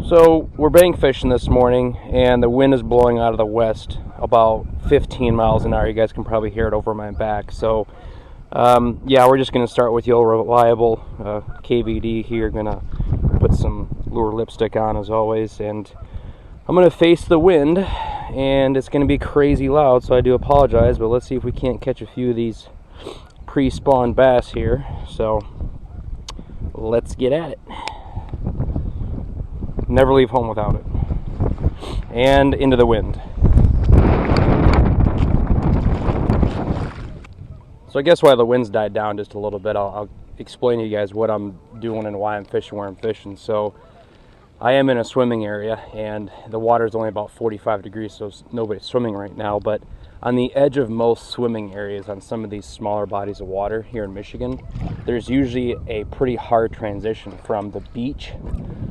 So we're bank fishing this morning, and the wind is blowing out of the west about 15 miles an hour. You guys can probably hear it over my back. So yeah, we're just going to start with the old reliable KVD here. Going to put some lure lipstick on as always, and I'm going to face the wind, and it's going to be crazy loud, so I do apologize, but let's see if we can't catch a few of these pre-spawn bass here. So let's get at it. Never leave home without it. And into the wind. So I guess while the wind's died down just a little bit, I'll explain to you guys what I'm doing and why I'm fishing where I'm fishing. So I am in a swimming area, and the water is only about 45 degrees, so nobody's swimming right now. But on the edge of most swimming areas on some of these smaller bodies of water here in Michigan, there's usually a pretty hard transition from the beach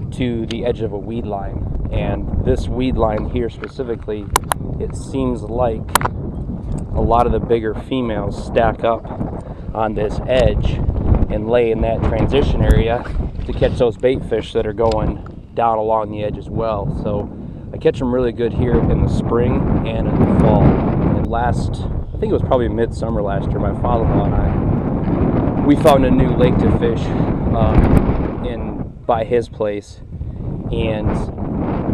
to the edge of a weed line. And this weed line here specifically, it seems like a lot of the bigger females stack up on this edge and lay in that transition area to catch those bait fish that are going down along the edge as well. So I catch them really good here in the spring and in the fall. And I think it was probably midsummer last year, my father-in-law and I, we found a new lake to fish by his place, and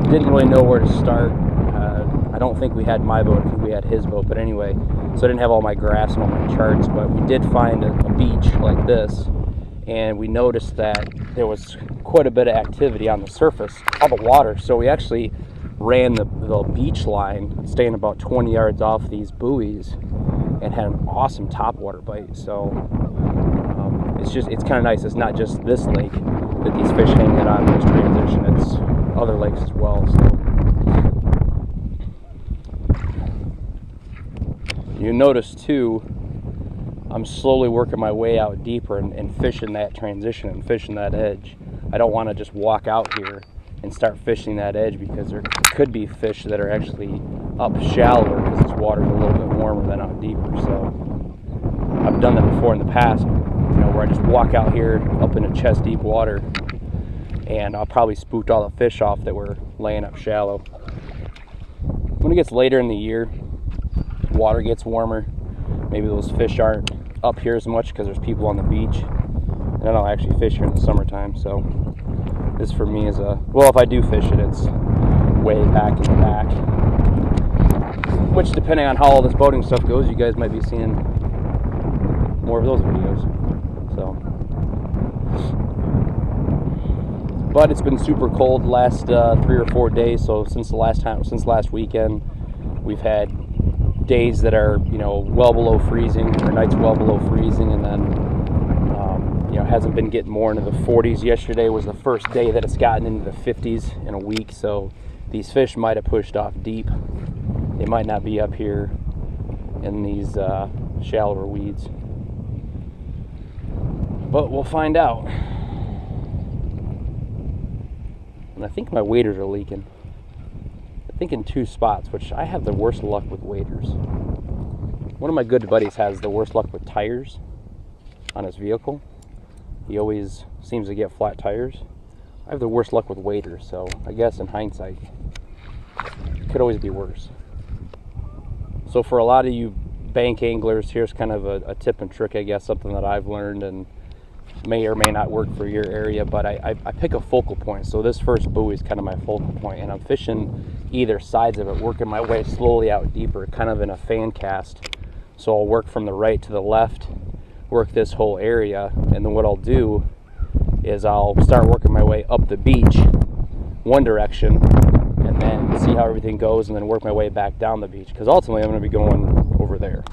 didn't really know where to start. I don't think we had my boat, I think we had his boat, but anyway, so I didn't have all my graphs and all my charts, but we did find a beach like this, and we noticed that there was quite a bit of activity on the surface of the water. So we actually ran the beach line, staying about 20 yards off these buoys, and had an awesome topwater bite. So it's kind of nice. It's not just this lake that these fish hang out on this transition, it's other lakes as well. So you notice too, I'm slowly working my way out deeper and fishing that transition and fishing that edge. I don't want to just walk out here and start fishing that edge, because there could be fish that are actually up shallower because this water's a little bit warmer than out deeper. So I've done that before in the past, where I just walk out here up into chest deep water, and I'll probably spooked all the fish off that were laying up shallow. When it gets later in the year, water gets warmer, maybe those fish aren't up here as much because there's people on the beach, and I don't actually fish here in the summertime. So this for me is well, if I do fish it, it's way back in the back, which depending on how all this boating stuff goes, you guys might be seeing more of those videos. So, but it's been super cold the last 3 or 4 days. So since last weekend, we've had days that are well below freezing, or nights well below freezing, and then hasn't been getting more into the 40s. Yesterday was the first day that it's gotten into the 50s in a week, so these fish might have pushed off deep. They might not be up here in these shallower weeds, but we'll find out. And I think my waders are leaking. I think in 2 spots, which I have the worst luck with waders. One of my good buddies has the worst luck with tires on his vehicle. He always seems to get flat tires. I have the worst luck with waders, so I guess in hindsight, it could always be worse. So for a lot of you bank anglers, here's kind of a tip and trick, I guess, something that I've learned and may or may not work for your area, but I pick a focal point. So this first buoy is kind of my focal point, and I'm fishing either sides of it, working my way slowly out deeper, kind of in a fan cast. So I'll work from the right to the left, work this whole area, and then what I'll do is I'll start working my way up the beach one direction, and then see how everything goes, and then work my way back down the beach, because ultimately I'm going to be going over there.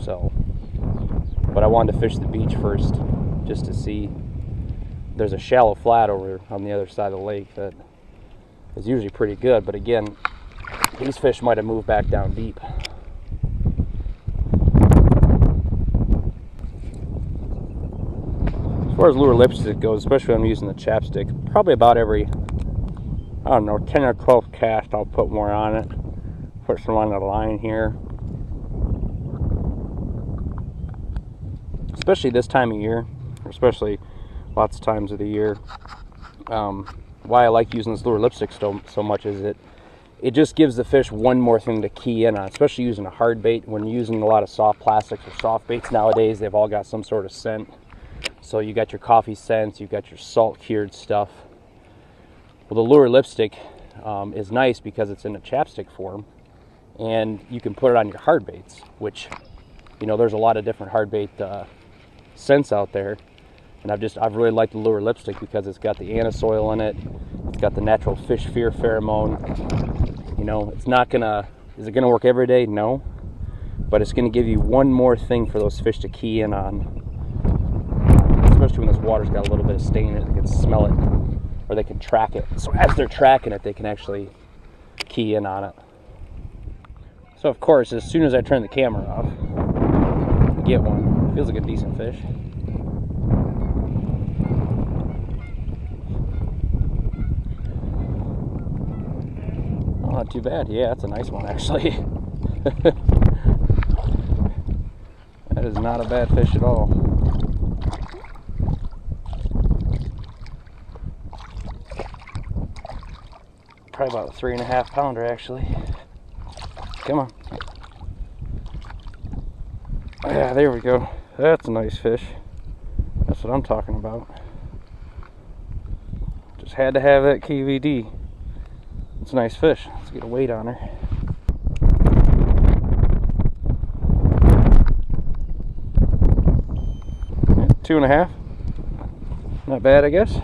So, but I wanted to fish the beach first just to see. There's a shallow flat over on the other side of the lake that is usually pretty good, but again, these fish might have moved back down deep. As far as lure lipstick goes, especially when I'm using the chapstick, probably about every, 10 or 12 cast I'll put more on it. Put some on the line here. Especially this time of year, especially lots of times of the year. why I like using this lure lipstick so much is it just gives the fish one more thing to key in on, especially using a hard bait. When you're using a lot of soft plastics or soft baits nowadays, they've all got some sort of scent. So you got your coffee scents, you got your salt cured stuff. Well, the lure lipstick is nice because it's in a chapstick form, and you can put it on your hard baits, which, you know, there's a lot of different hard bait scents out there. And I've really liked the lure lipstick because it's got the anise oil in it. It's got the natural fish fear pheromone. You know, is it gonna work every day? No. But it's gonna give you one more thing for those fish to key in on. Especially when this water's got a little bit of stain in it, they can smell it, or they can track it. So as they're tracking it, they can actually key in on it. So of course, as soon as I turn the camera off, I get one. Feels like a decent fish. Not too bad. Yeah, that's a nice one actually. That is not a bad fish at all. Probably about a 3.5 pounder actually. Come on. Yeah, there we go. That's a nice fish. That's what I'm talking about. Just had to have that KVD. It's a nice fish. Let's get a weight on her. Yeah, 2.5. Not bad, I guess.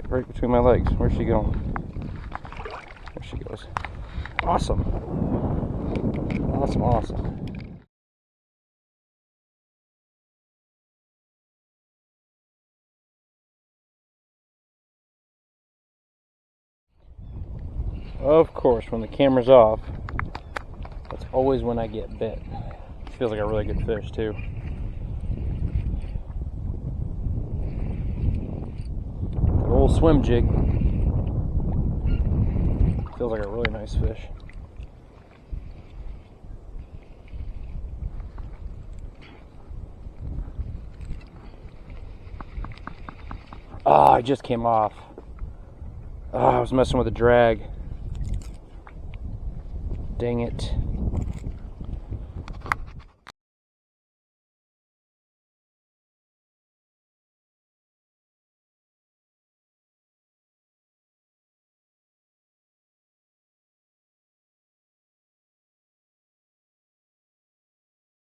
Right between my legs. Where's she going? There she goes. Awesome. Awesome, awesome. Of course, when the camera's off, that's always when I get bit. Feels like a really good fish too. Old swim jig. Feels like a really nice fish. Oh, I just came off. Oh, I was messing with the drag. Dang it.